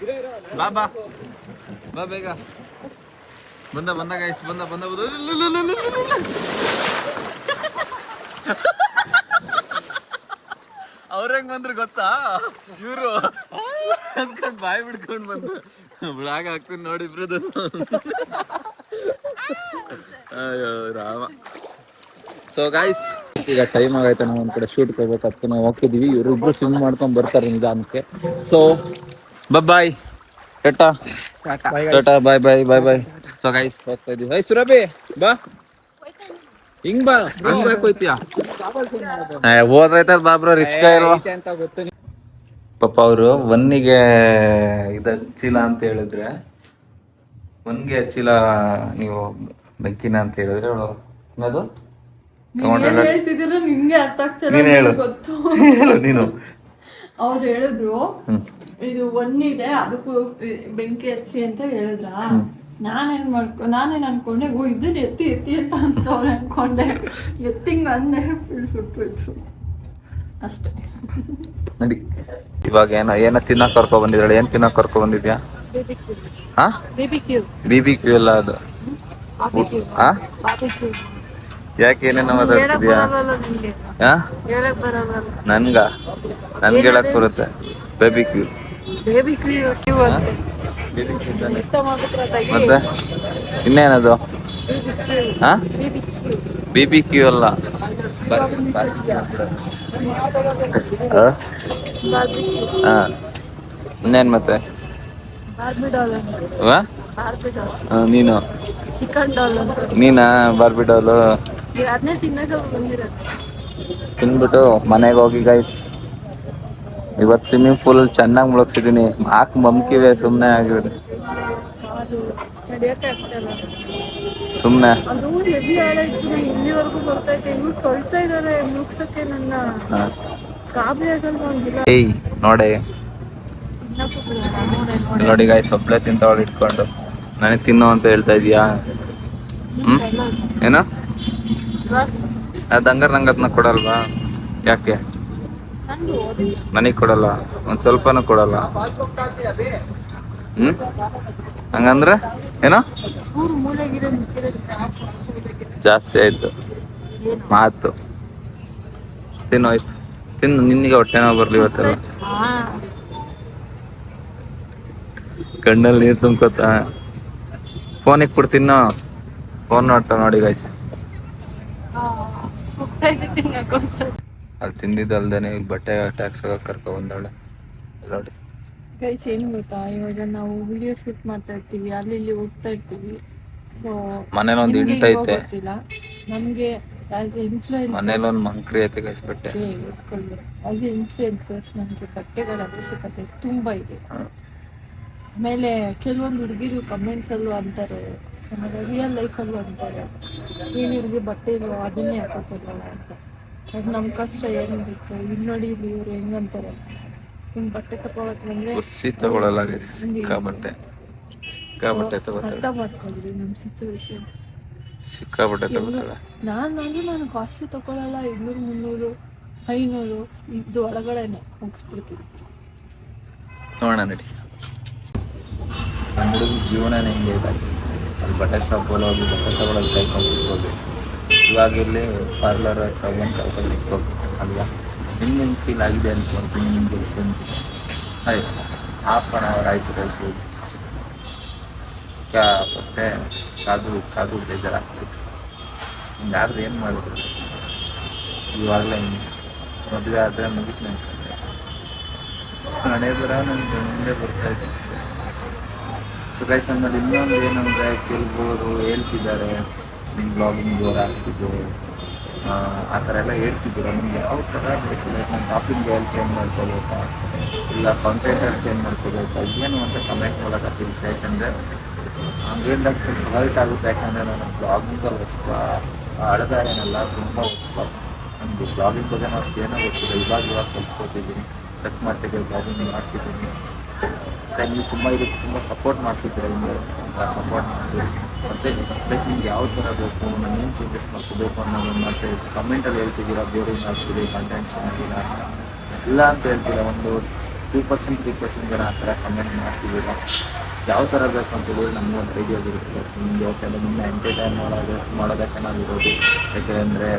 ಬಾ ಬೇಗ ಬಂದ ಗೈಸ್ ಬಂದ ಅವ್ರ ಹೆಂಗ್ ಬಂದ್ರು ಗೊತ್ತಾ ಇವ್ರು ಅಂದ್ಕೊಂಡ್ ಬಾಯಿ ಬಿಡ್ಕೊಂಡ್ ಬಂದು ಬ್ಲಾಗ್ ಹಾಕ್ತೀನಿ ನೋಡಿ ಬ್ರದರ್ ಅಯ್ಯೋ ರಾಮ. ಸೊ ಗಾಯ್ಸ್, ಈಗ ಟೈಮ್ ಆಗೈತೆ, ನಾವು ಒಂದ್ ಕಡೆ ಶೂಟ್ಗೆ ಹೋಗ್ಬೇಕಂತ ನಾವು ಹೋಗ್ತಿದೀವಿ. ಇವ್ರಿಬ್ರು ಸ್ವಿಮ್ ಮಾಡ್ಕೊಂಡ್ ಬರ್ತಾರೆ ನಿಧಾನಕ್ಕೆ. ಸೊ ಬಾಯ್ ಟಾಟಾ ಟಾಟಾ ಬಾಯ್ ಬಾಯ್ ಬಾಯ್ ಬಾಯ್. ಸೊ ಗೈಸ್ ಹೋಗ್ತಾ ಇದೀವಿ. ಹೈ ಸುರಭಿ ಬಾ, ಹಿಂಗ್ ಬಾ, ಹಂಗ್ ಬಾಯ್ ಹೋಯ್ತೀಯ ಓದೈತದ ಬಾಬ್ರ ರಿಚ್ ಇಲ್ವಾ ಅಂತ ಗೊತ್ತು. ಪಾಪ ಅವರು ಒನ್ನಿಗೆ ಇದು ಹಚ್ಚಿಲ್ಲ ಅಂತ ಹೇಳಿದ್ರೆ, ಒನ್ಗೆ ಹಚ್ಚಿಲ್ಲ ನೀವು ಬೆಂಕಿನ ಅಂತ ಹೇಳಿದ್ರೆ ಅವಳು ಅನ್ನೋದು ಹೇಳ್ತಿದ್ದೀರ ನಿಮ್ಗೆ ಅರ್ಥ ಆಗ್ತಿಲ್ಲ. ನೀನು ಹೇಳು, ಗೊತ್ತು ಹೇಳು ನೀನು. ಅವ್ರು ಹೇಳಿದ್ರು ಇದು ಒಂದಿದೆ ಅದಕ್ಕೂ ಬೆಂಕಿ ಹಚ್ಚಿ ಅಂತ ಹೇಳಿದ್ರ. ನಾನೇನ್ ಅನ್ಕೊಂಡೆ, ಓ ಇದನ್ನ ಎತ್ತಿ ಎತ್ತಿ ಅಂತ ಅವ್ರು ಅನ್ಕೊಂಡೆ. ಎತ್ತಿಂಗ್ ಅಂದೆ, ಸುಟ್ಟು ಅಷ್ಟೇ. ನಡಿ ಇವಾಗ ಏನೋ ತಿನ್ನಕ್ ಕರ್ಕೊ ಬಂದಿದ್ದಾಳೆ. ಏನ್ ತಿನ್ನಕ್ ಕರ್ಕೊ ಬಂದಿದ್ಯಾ? ಹಾ, BBQ ಎಲ್ಲ ಅದು. ಹಾ, ಯಾಕೆ ಏನೇನೋ ಮಾತಾಡ್ತಿದ್ಯಾ? ಹಾ, ನನ್ಗೆ ಹೇಳಕ್ ಬರುತ್ತೆ. BBQ ಮತ್ತೆ ಇನ್ನೇನದು? ಹಾ, BBQ ಅಲ್ಲ. ಹಾ, ಇನ್ನೇನ್ ಮತ್ತೆ? ನೀನು ಚಿಕನ್ ಡಾಲ್ ನೀನಾ ಬಾರ್ಬಿ ಡಾಲು ಅದನ್ನೇ ತಿನ್ನಕ ಬಂದಿರೋದು. ತಿಂದ್ಬಿಟ್ಟು ಮನೆಗೆ ಹೋಗಿ ಗೈಸ್. ಇವತ್ತು ಸ್ವಿಮ್ಮಿಂಗ್ ಪೂಲ್ ಚೆನ್ನಾಗಿ ಮುಳುಗ್ಸಿದೀನಿ. ಮಮ್ಕಿವೆ ಸುಮ್ಮನೆ ಆಗಿರೋದು. ನಡೆಯಕ್ಕೆ ಆಗ್ತಲ್ಲ, ಸುಮ್ಮನೆ ಅದು ಎಲ್ಲಿ ಆಳ ಇತ್ತು. ನಾ ಇಲ್ಲಿವರೆಗೂ ಬರ್ತಾ ಇದ್ದೆ, ಇವ್ರು ತೊಳ್ತಾ ಇದಾರೆ ಮುಗ್ಸಕ್ಕೆ ನನ್ನ. ಗಾಬರಿ ಆಗಲ್ವ ಒಂದಿಲ್ಲ. ಏಯ್ ನೋಡೆ, ನೋಡಿ ಗಾಯ್ಸ್, ಒಬ್ಳೆ ತಿಂತವಳು ಇಟ್ಕೊಂಡು ನನಗೆ ತಿನ್ನು ಅಂತ ಹೇಳ್ತಾ ಇದೀಯಾ? ಏನೋ ಅದು ಹಂಗಾರೆ ನಂಗೆ ಅದನ್ನ ಕೊಡಲ್ವಾ? ಯಾಕೆ ನನಗೆ ಕೊಡಲ್ಲ? ಒಂದು ಸ್ವಲ್ಪನೂ ಕೊಡಲ್ಲ. ಹಂಗಂದ್ರೆ ಏನೋ ಜಾಸ್ತಿ ಆಯ್ತು ಮಾತು. ತಿನ್ನೋಯ್ತು, ತಿನ್ನು, ನಿನ್ನಿಗೆ ಹೊಟ್ಟೆ ನೋವು ಬರ್ಲಿ ಇವತ್ತೆಲ್ಲ. ಕಣ್ಣಲ್ಲಿ ನೀರು ತುಂಬ್ಕೊತ ಫೋನಿಗೆ ಕೊಡ್ತೀನೋ. ಫೋನ್ ನೋಡ್ತಾ ನೋಡಿ ಗೈಸ್. ಅಲ್ಲಿ ತಿಂದಿದ್ದು ಅಲ್ದೇನೆ ಇಲ್ಲಿ ಬಟ್ಟೆ ಟ್ಯಾಕ್ಸ್ ಆಗ ಕರ್ಕೊ ಬಂದವಳೆ ನೋಡಿ ಗೈಸ್. ಏನು ಗೊತ್ತಾ, ಇವಾಗ ನಾವು ವಿಡಿಯೋ ಶೂಟ್ ಮಾಡ್ತಾ ಇರ್ತೀವಿ, ಅಲ್ಲಿ ಇಲ್ಲಿ ಹೋಗ್ತಾ ಇರ್ತೀವಿ. ಸೊ ಮನೇಲಿ ಒಂದು ಇಂಟ್ ಐತೆ, ಗೊತ್ತಿಲ್ಲ ನಮಗೆ ಆಸ್ ಎ ಇನ್ಫ್ಲೂಯೆನ್ಸರ್. ಮನೇಲಿ ಒಂದು ಮಂಕ್ರಿ ಐತೆ ಗೈಸ್ ಬಟ್ಟೆ. ಆಸ್ ಎ ಇನ್ಫ್ಲೂಯೆನ್ಸರ್ಸ್ ನಮಗೆ ಬಟ್ಟೆಗಳ ಅವಶ್ಯಕತೆ ತುಂಬ ಇದೆ. ಆಮೇಲೆ ಕೆಲವೊಂದು ಹುಡುಗಿರು ಕಮೆಂಟ್ಸಲ್ಲೂ ಅಂತಾರೆ, ಆಮೇಲೆ ರಿಯಲ್ ಲೈಫಲ್ಲೂ ಅಂತಾರೆ, ಏನು ಇವ್ರಿಗೆ ಬಟ್ಟೆ ಇಲ್ವೋ ಅದನ್ನೇ ಹಾಕೋತಿಲ್ವಲ್ಲ ಅಂತ. ಬಟ್ ನಮ್ಮ ಕಷ್ಟ ಏನಿರುತ್ತೆ, ಇಲ್ಲಿ ನೋಡಿ ಇಲ್ಲಿ ಇವ್ರು ಹೆಂಗಂತಾರೆ, ಹಿಂಗೆ ಬಟ್ಟೆ ತಗೊಳಕ್ ಬಂದರೆ ತಗೊಳಲ್ಲ ಸಿಕ್ಕಾಬಟ್ಟೆ ತಗೋತಾಳೆ. ಅರ್ಥ ಮಾಡ್ಕೊಳ್ರಿ ನಮ್ಮ ಸಿಚುವೇಶನ್. ಸಿಕ್ಕಾಬಟ್ಟೆ ತಗೋತಾಳೆ. ನಾನು ಕಾಸ್ಟ್ಲಿ ತಗೊಳ್ಳಲ್ಲ. 200, 300, 500 ಇದು ಒಳಗಡೆನೆ ಮುಗಿಸ್ಬಿಡ್ತೀನಿ. ನೋಡೋಣ ನಡಿ. ನಮ್ಮ ಹುಡುಗ ಜೀವನನೇ ಹಿಂಗೆ ಗೈಸ್. ಅಲ್ಲಿ ಬಟ್ಟೆ ಶಾಪಲ್ಲಿ ಹೋಗಿ ಬಟ್ಟೆ ತಗೊಳ್ಳೋದು ಕೈಕೊಂಡು ಇವಾಗ ಇಲ್ಲಿ ಪಾರ್ಲರ್ ಹತ್ರ ಬಂದು ಕರ್ಕೊಂಡು ಇಟ್ಕೊಂಡು ಅಲ್ವಾ? ನಿಮ್ಗೆ ಹೆಂಗೆ ಫೀಲ್ ಆಗಿದೆ ಅನ್ಕೊಂತೀನಿ ನಿಮ್ಗೆ ಫ್ರೆಂಡ್ಸ್. ಆಯ್ತು, ½ ಆಯಿತು ಗೈಸ್. ಸಿಕ್ಕಾಪಟ್ಟೆ ಕಾದು ಬೇಜಾರಾಗ್ತಿತ್ತು. ಹಿಂಗೆ ಆದ್ರೆ ಏನು ಮಾಡಿದ್ರು? ಇವಾಗಲೇ ಮದುವೆ ಆದರೆ ಮುಗಿತು ಅನ್ಕೊಂಡೆ. ಹಣೆ ಬರ ನನಗೆ ಮುಂದೆ ಬರ್ತಾಯಿತ್ತು. ಸೊ ಗೈಸ್, ಆಮೇಲೆ ಇನ್ನೊಂದು ಏನಂದರೆ, ಕೆಲವರು ಹೇಳ್ತಿದ್ದಾರೆ ನಿಮ್ಮ ಬ್ಲಾಗಿಂಗ್ ಬೋರ್ ಆಗ್ತಿದ್ದು, ಆ ಥರ ಎಲ್ಲ ಹೇಳ್ತಿದ್ದೀರ. ನಿಮ್ಗೆ ಯಾವ ಥರ ಬೇಕು? ನಮ್ಮ ಟಾಪಿಕ್ ಎಲ್ಲಿ ಚೇಂಜ್ ಮಾಡ್ಕೋಬೇಕಾ, ಇಲ್ಲ ಕಾಂಟೆಂಟಲ್ಲಿ ಚೇಂಜ್ ಮಾಡ್ಕೋಬೇಕಾ, ಏನು ಅಂತ ಕಮೆಂಟ್ ಮೂಲಕ ತಿಳಿಸಿ. ಯಾಕಂದರೆ ಹಂಗೇನು ಸ್ವಲ್ಪ ಹರ್ಟ್ ಆಗುತ್ತೆ. ಯಾಕಂದರೆ ನಾನು ಬ್ಲಾಗಿಂಗಲ್ಲಿ ಹಳದ ಏನಲ್ಲ, ತುಂಬ ಹೊಸ್ಪ. ನನಗೆ ಬ್ಲಾಗಿಂಗ್ ಬಗ್ಗೆ ಅಷ್ಟು ಏನೋ ಗೊತ್ತಿಲ್ಲ. ಇವಾಗ ಕಲ್ತ್ಕೊತಿದ್ದೀನಿ, ಕಟ್ ಮಾಡ್ತಿದ್ದೆ, ಬ್ಲಾಗಿಂಗ್ ಮಾಡ್ತಿದ್ದೀನಿ. ನೀವು ತುಂಬ ಸಪೋರ್ಟ್ ಮಾಡ್ತಿದ್ದೀರ. ಹಿಂಗೆ ಸಪೋರ್ಟ್ ಮಾಡ್ತೀವಿ. ಮತ್ತು ಲೈಕ್ ನಿಮ್ಗೆ ಯಾವ ಥರ ಬೇಕು, ನಾನು ಏನು ಚೇಂಜಸ್ ಮಾಡ್ಕೋಬೇಕು ಅನ್ನೋದನ್ನು ಮತ್ತು ಕಮೆಂಟಲ್ಲಿ ಹೇಳ್ತಿದ್ದೀರಾ. ಬೋರಿಂಗ್ ಆಗ್ತಿದೆ, ಕಂಟೆಂಟ್ ಚೆನ್ನಾಗಿಲ್ಲ ಇಲ್ಲ ಅಂತ ಹೇಳ್ತೀರಾ. ಒಂದು 2%, 3% ಜನ ಆ ಥರ ಕಮೆಂಟ್ ಮಾಡ್ತಿದ್ದೀರಾ. ಯಾವ ಥರ ಬೇಕು ಅಂತೇಳಿ ನಮಗೂ ಒಂದು ಐಡಿಯಾ ಬರುತ್ತೆ. ನಿಮಗೆ ಯಾಕೆಂದರೆ ನಿಮ್ಮನ್ನ ಎಂಟರ್ಟೈನ್ ಮಾಡೋದಕ್ಕೆ ನಾವಿರೋದು. ಯಾಕೆಂದರೆ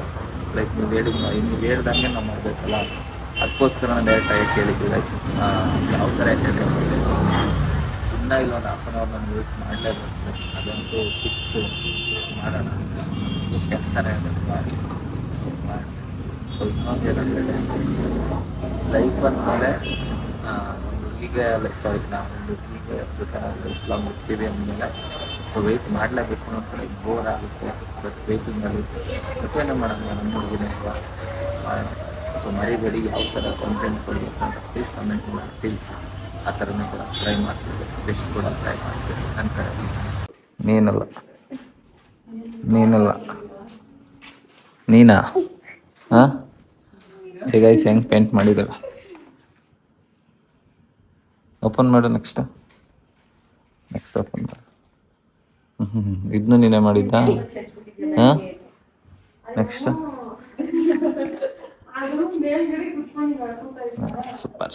ಲೈಕ್ ನೀವು ಹೇಳ್ದಂಗೆ ನಾವು ಮಾಡಬೇಕಲ್ಲ. ಅದಕ್ಕೋಸ್ಕರ ನಾನು ಡೈರೆಕ್ಟಾಗಿ ಕೇಳಿದ್ದೆ ಯಾವ ಥರ ಎಂಟರ್ಟೈನ್ ಮಾಡಬೇಕು. ಇನ್ನೂ ಇಲ್ಲ, ಒಂದು ½ ನಾನು ವೇಟ್ ಮಾಡಲೇಬೇಕು. ಅದಂತೂ ಫಿಕ್ಸು. ಮಾಡೋಣ, ಕೆಲಸನೇ ಮಾಡಿ ಸೊ ಇನ್ನೊಂದು ಏನಂದರೆ ಲೈಫ್ ಅಂದಮೇಲೆ ಒಂದು ಹುಡುಗಿಗೆ ಸಾರಿ ನಾವು ಒಂದು ಹುಡುಗಿಗೆ ಜೊತೆ ನಾವು ಲೈಫ್ ಲಾಂಗ್ ಹೋಗ್ತೀವಿ ಅಂದಮೇಲೆ ಸೊ ವೆಯ್ಟ್ ಮಾಡಲೇಬೇಕು ಅನ್ನೋ ಕಡೆ ಬೋರ್ ಆಗುತ್ತೆ, ಬಟ್ ವೆಯ್ಟಿಂಗಲ್ಲಿ ಮತ್ತೇನು ಮಾಡೋಣ ನಮ್ಮ ಹುಡುಗಿನೇ ಮಾಡೋಣ. ಸೊ ಮರಿಬೇಡಿ, ಯಾವ ಥರ ಕಂಟೆಂಟ್ ಕೊಡಬೇಕು ಅಂತ ಪ್ಲೀಸ್ ಕಮೆಂಟ್ ಮಾಡಿ ತಿಳಿಸಿ. ಆ ಥರನೇ ಕೂಡ ಟ್ರೈ ಮಾಡ್ತೀವಿ, ಬೆಸ್ಟ್ ಕೂಡ ಟ್ರೈ ಮಾಡ್ತೀವಿ ನನ್ನ ಕಡೆ. ನೀನಾ ಹಾಂ ಈಗ ಹೆಂಗೆ ಪೇಂಟ್ ಮಾಡಿದ್ದಾಳೆ ಓಪನ್ ಮಾಡು. ನೆಕ್ಸ್ಟ್ ಓಪನ್ ಮಾಡು. ಇದನ್ನು ನೀನೇ ಮಾಡಿದ್ದ? ಹಾಂ ನೆಕ್ಸ್ಟ್ ಸೂಪರ್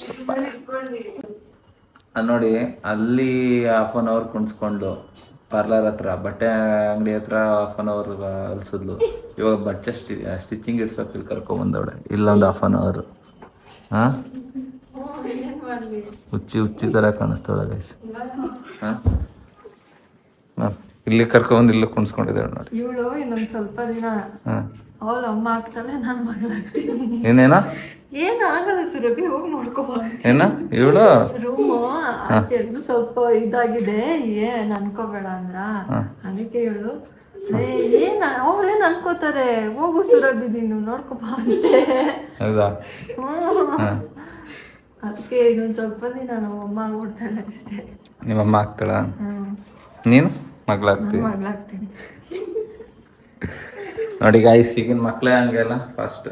ನೋಡಿ, ಅಲ್ಲಿ 1/2 hour ಕುಣಿಸ್ಕೊಂಡು ಪಾರ್ಲರ್ ಹತ್ರ ಬಟ್ಟೆ ಅಂಗಡಿ ಹತ್ರ 1/2 hour ಅಲ್ಸಿದ್ಲು. ಇವಾಗ ಬಟ್ಟೆ ಸ್ಟಿಚಿಂಗ್ ಇಡ್ಸೋಕೆ ಇಲ್ಲಿ ಕರ್ಕೊಂಬಂದವಳೆ, ಇಲ್ಲೊಂದು 1/2 hour. ಹಾಂ ಹುಚ್ಚಿ ಥರ ಕಾಣಿಸ್ತಾಳೆ ಗೈಸ್. ಹಾಂ ಇಲ್ಲಿ ಕರ್ಕೊಂಬಂದು ಇಲ್ಲೂ ಕುಣಿಸ್ಕೊಂಡಿದ್ದಾಳೆ ನೋಡಿ. ಇವಳು ಇನ್ನೊಂದು ಸ್ವಲ್ಪ ದಿನ ಅವಳ ಅಮ್ಮ ಆಗ್ತಾಳೆ, ನಾನು ಮಗಳಾಗ್ತೀನಿ. ಏನೇನೋ ಏನಾಗಲ್ಲ ಸುರಭಿ, ಹೋಗಿ ನೋಡ್ಕೋಬೋದು. ಏನ ಇವಳು ರೂಮು ಎಲ್ಲೂ ಸ್ವಲ್ಪ ಇದಾಗಿದೆ, ಏನ್ ಅನ್ಕೋಬೇಡ ಅಂದ್ರ. ಅದಕ್ಕೆ ಇವಳು ಅವ್ರೇನ್ ಅನ್ಕೋತಾರೆ, ಹೋಗು ಸುರಭಿ ನೀನು ನೋಡ್ಕೋಬಾ ಅಂತೆ. ಹೌದಾ? ಅದಕ್ಕೆ ಇನ್ನೊಂದು ಸ್ವಲ್ಪ ದಿನ ನಮ್ಮ ಅಮ್ಮ ಆಗ್ಬಿಡ್ತಾಳೆ ಅಷ್ಟೇ. ನಿಮ್ಮಮ್ಮ ಆಗ್ತಾಳ? ನೀನು ಮಗಳಾಗ್ತೀನಿ ನೋಡಿ ಗಾಯ್ಸ್. ಈಗಿನ ಮಕ್ಳೇ ಹಂಗೆಲ್ಲ ಫಾಸ್ಟ್.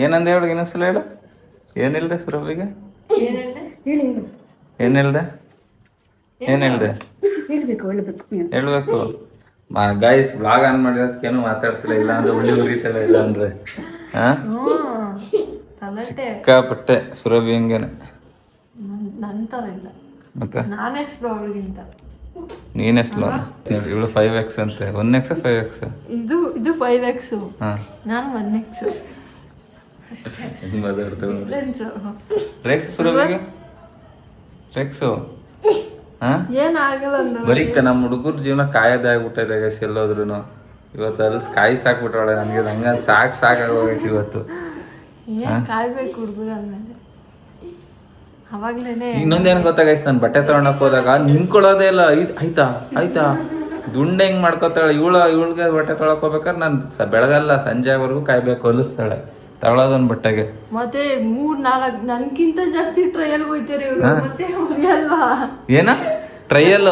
ಏನಂದ ಹೇಳು, ಇನ್ನೊಂದ್ಸಲ ಹೇಳು. ಏನಿಲ್ದೆ ಸುರಭಿಗೆ? ಏನಿಲ್ದೆ ಹೇಳ್ಬೇಕು. ಗಾಯ್ಸ್ ಬ್ಲಾಗ್ ಆನ್ ಮಾಡಿರೋದಕ್ಕೇನು ಮಾತಾಡ್ತಿಲ್ಲ, ಇಲ್ಲ ಅಂದ್ರೆ ಉರಿತಾಳೆ, ಇಲ್ಲ ಅಂದ್ರೆ ಸಿಕ್ಕಾಪಟ್ಟೆ ಸುರಭಿ ಹಂಗೇನೆ. ಮತ್ತೆ ನೀನೇ ಸ್ಲೋ. ಇವಳು 5x ಅಂತೆ. 1x 5x? ಇದು 5x, ನಾನು 1x. ರೆಕ್ಸ್ ಸುರಭಿಗೆ ರೆಕ್ಸು ಏನಾಗಲ್ಲ. ಬರೀ ನಮ್ಮ ಹುಡುಗರ ಜೀವನ ಕಾಯದೇ ಆಗ್ಬಿಟ್ಟಿದೆ ಗೈಸ್. ಎಲ್ಲೋದ್ರು ಇವತ್ತು ಅಲ್ಲಿ ಕಾಯಿ ಸಾಕ್ಬಿಟ್ಟವಳೆ ನನಗೆ. ಹಂಗ ಸಾಕಾಗೋಗೈತಿ ಇವತ್ತು. ಕಾಯ್ಬೇಕು ಹುಡುಗರು ಅಂದ್ಮೇಲೆ. ಅವಾಗ್ಲೇನೆ ಇನ್ನೊಂದೇನು ಗೊತ್ತಾ ಗೈಸ್, ನಾನು ಬಟ್ಟೆ ತಗೊಳಕ್ ಹೋದಾಗ ನಿಂತ್ಕೊಳ್ಳೋದೇ ಇಲ್ಲ. ಆಯ್ತಾ ದುಂಡೆ ಹೆಂಗ್ ಮಾಡ್ಕೋತಾಳೆ ಇವಳಿಗೆ ಬಟ್ಟೆ ತೊಗೊಳಕ್ ಹೋಗ್ಬೇಕಾದ್ರೆ ನಾನು ಬೆಳಗಲ್ಲ ಸಂಜೆವರೆಗೂ ಕಾಯ್ಬೇಕು, ಹೊಲಿಸ್ತಾಳೆ ತಗೊಳೋದೊಂದು ಬಟ್ಟೆಗೆ. ಮತ್ತೆ 3-4 ನನ್ಕಿಂತ ಜಾಸ್ತಿ ಟ್ರಯಲ್ ಹೋಯ್ತಾರೆ ಇವ್ರು. ಮತ್ತೆ ಅಲ್ವಾ ಏನ ಟ್ರಯಲ್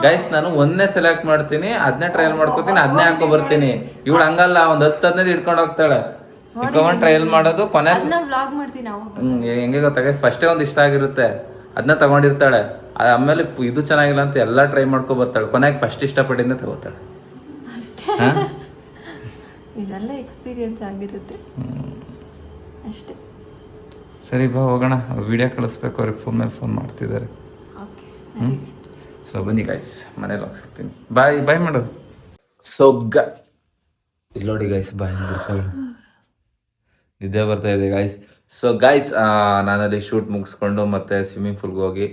ಗೈಸ್? ನಾನು ಒಂದೇ ಸೆಲೆಕ್ಟ್ ಮಾಡ್ತೀನಿ, ಅದನ್ನೇ ಟ್ರಯಲ್ ಮಾಡ್ಕೋತೀನಿ, ಅದನ್ನೇ ಹಾಕೋ ಬರ್ತೀನಿ. ಇವಳು ಹಂಗಲ್ಲ, ಒಂದ್ 10-15 ಇಟ್ಕೊಂಡು ಹೋಗ್ತಾಳೆ. ಇಟ್ಕೊಂಡ್ ಟ್ರಯಲ್ ಮಾಡೋದು ಕೊನೆ ಹೆಂಗೆ ಗೊತ್ತಾ ಗೈಸ್, ಫಸ್ಟೇ ಒಂದ್ ಇಷ್ಟ ಆಗಿರುತ್ತೆ, ಅದನ್ನ ತಗೊಂಡಿರ್ತಾಳೆ. ಆಮೇಲೆ ಇದು ಚೆನ್ನಾಗಿಲ್ಲ ಅಂತ ಎಲ್ಲಾ ಟ್ರೈ ಮಾಡ್ಕೊ ಬರ್ತಾಳೆ. ಕೊನೆಗೆ ಫಸ್ಟ್ ಇಷ್ಟಪಟ್ಟಿಂದ ತಗೋತಾಳೆ. ಇದೆಲ್ಲ ಎಕ್ಸ್ಪೀರಿಯನ್ಸ್ ಆಗಿರುತ್ತೆ ಅಷ್ಟೇ. ಸರಿ ಬಾ ಹೋಗೋಣ, ವಿಡಿಯೋ ಕಳಿಸ್ಬೇಕು, ಅವ್ರಿಗೆ ಫೋನ್ ಮೇಲೆ ಫೋನ್ ಮಾಡ್ತಿದ್ದಾರೆ. ಸೊ ಬನ್ನಿ ಗೈಸ್, ಮನೇಲಿ ಹೋಗ್ಸಿರ್ತೀನಿ. ಬಾಯ್ ಮಾಡು. ಸೊ ಇಲ್ಲಿ ನೋಡಿ ಗೈಸ್, ಬಾಯ್ ಬಿಡ್ತಾಳೆ, ನಿದ್ದೆ ಬರ್ತಾ ಇದೆ ಗೈಸ್. ಸೊ ಗೈಸ್, ನಾನಲ್ಲಿ ಶೂಟ್ ಮುಗಿಸ್ಕೊಂಡು ಮತ್ತೆ ಸ್ವಿಮ್ಮಿಂಗ್ ಪೂಲ್ಗೆ ಹೋಗಿ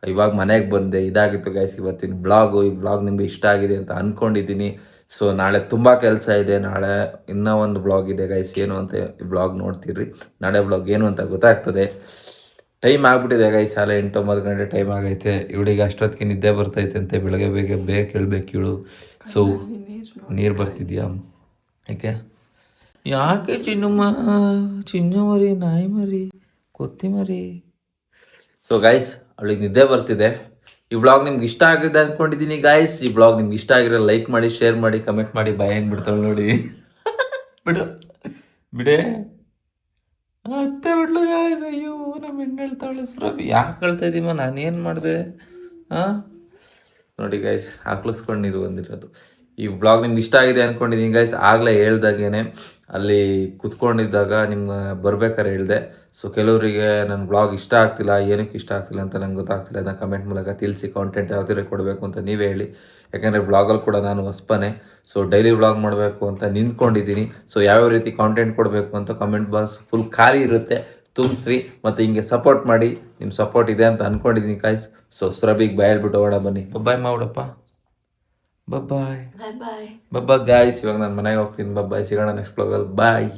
ಇವಾಗ ಮನೆಗೆ ಬಂದೆ. ಇದಾಗಿತ್ತು ಗೈಸ್ ಇವತ್ತಿನ ಬ್ಲಾಗು. ಈ ಬ್ಲಾಗ್ ನಿಮಗೆ ಇಷ್ಟ ಆಗಿದೆ ಅಂತ ಅಂದ್ಕೊಂಡಿದ್ದೀನಿ. ಸೊ ನಾಳೆ ತುಂಬ ಕೆಲಸ ಇದೆ. ನಾಳೆ ಇನ್ನೂ ಒಂದು ಬ್ಲಾಗ್ ಇದೆ ಗೈಸ್. ಏನು ಅಂತ ಈ ಬ್ಲಾಗ್ ನೋಡ್ತೀರಿ. ನಾಳೆ ಬ್ಲಾಗ್ ಏನು ಅಂತ ಗೊತ್ತಾಗ್ತದೆ. ಟೈಮ್ ಆಗ್ಬಿಟ್ಟಿದೆ ಗೈಸ್, ಅಲ್ಲೇ 8-9 ಗಂಟೆ ಟೈಮ್ ಆಗೈತೆ. ಇವಳಿಗೆ ಅಷ್ಟೊತ್ತಿಗೆ ನಿದ್ದೆ ಬರ್ತೈತೆ ಅಂತೆ, ಬೆಳಗ್ಗೆ ಬೇಗ ಕೇಳ್ಬೇಕು ಇವಳು. ಸೊ ನೀರು ಬರ್ತಿದ್ಯಾ? ಯಾಕೆ ಚಿನ್ನು ಮರಿ, ನಾಯಿ ಮರಿ, ಕೊತ್ತಿ ಮರಿ. ಸೊ ಗೈಸ್, ಅವಳಿಗೆ ನಿದ್ದೆ ಬರ್ತಿದೆ. ಈ ಬ್ಲಾಗ್ ನಿಮ್ಗೆ ಇಷ್ಟ ಆಗಿದೆ ಅಂದ್ಕೊಂಡಿದ್ದೀನಿ ಗೈಸ್. ಈ ಬ್ಲಾಗ್ ನಿಮ್ಗೆ ಇಷ್ಟ ಆಗಿರೋ ಲೈಕ್ ಮಾಡಿ, ಶೇರ್ ಮಾಡಿ, ಕಮೆಂಟ್ ಮಾಡಿ. ಹೆಂಗ್ ಬಿಡ್ತಾಳೆ ನೋಡಿ. ಬಿಡೆ ಅತ್ತೆ ಬಿಡ್ಲು ಗಾಯ್ಸ್. ಅಯ್ಯೋ ನಮ್ಮ ಹೆಣ್ಣು ಹೇಳ್ತಾಳೆ ಸುರಭಿ. ಯಾಕೆ ಹೇಳ್ತಾ ಇದ್ದೀಮ, ನಾನೇನು ಮಾಡಿದೆ? ನೋಡಿ ಗೈಸ್, ಹಾಕ್ಲಿಸ್ಕೊಂಡು ನೀರು ಬಂದಿರೋದು. ಈ ಬ್ಲಾಗ್ ನಿಮ್ಗೆ ಇಷ್ಟ ಆಗಿದೆ ಅಂದ್ಕೊಂಡಿದ್ದೀನಿ ಗೈಸ್. ಆಗಲೇ ಹೇಳ್ದಾಗೇನೆ ಅಲ್ಲಿ ಕುತ್ಕೊಂಡಿದ್ದಾಗ ನಿಮ್ಗೆ ಬರ್ಬೇಕಾದ್ರೆ ಹೇಳಿದೆ. ಸೊ ಕೆಲವರಿಗೆ ನನ್ನ ಬ್ಲಾಗ್ ಇಷ್ಟ ಆಗ್ತಿಲ್ಲ, ಏನಕ್ಕೆ ಇಷ್ಟ ಆಗ್ತಿಲ್ಲ ಅಂತ ನಂಗೆ ಗೊತ್ತಾಗ್ತಿಲ್ಲ. ಅದನ್ನ ಕಮೆಂಟ್ ಮೂಲಕ ತಿಳಿಸಿ. ಕಾಂಟೆಂಟ್ ಯಾವ ಥರ ಕೊಡಬೇಕು ಅಂತ ನೀವೇ ಹೇಳಿ. ಯಾಕೆಂದರೆ ಬ್ಲಾಗಲ್ಲಿ ಕೂಡ ನಾನು ಹೊಸಪನೆ. ಸೊ ಡೈಲಿ ಬ್ಲಾಗ್ ಮಾಡಬೇಕು ಅಂತ ನಿಂತ್ಕೊಂಡಿದ್ದೀನಿ. ಸೊ ಯಾವ್ಯಾವ ರೀತಿ ಕಾಂಟೆಂಟ್ ಕೊಡಬೇಕು ಅಂತ ಕಮೆಂಟ್ ಬಾಕ್ಸ್ ಫುಲ್ ಖಾಲಿ ಇರುತ್ತೆ, ತುಂಬಿಸ್ರಿ. ಮತ್ತು ಹಿಂಗೆ ಸಪೋರ್ಟ್ ಮಾಡಿ. ನಿಮ್ಮ ಸಪೋರ್ಟ್ ಇದೆ ಅಂತ ಅಂದ್ಕೊಂಡಿದ್ದೀನಿ ಗೈಸ್. ಸೊ ಸುರಭಿಗೆ ಬಾಯ್ ಹೇಳ್ಬಿಟ್ಟು ಹೋಗೋಣ ಬನ್ನಿ. ಬಾಯ್ ಮಾಡ್ಬಿಡಪ್ಪ. Bye bye bye. Bye guys. ಇವಾಗ ನಾನು ಮನೆಗೆ ಹೋಗ್ತೀನಿ. ಬಾಯ್, ಸಿಗೋಣ ನೆಕ್ಸ್ಟ್ ಬ್ಲಾಗಲ್ಲಿ. ಬಾಯ್.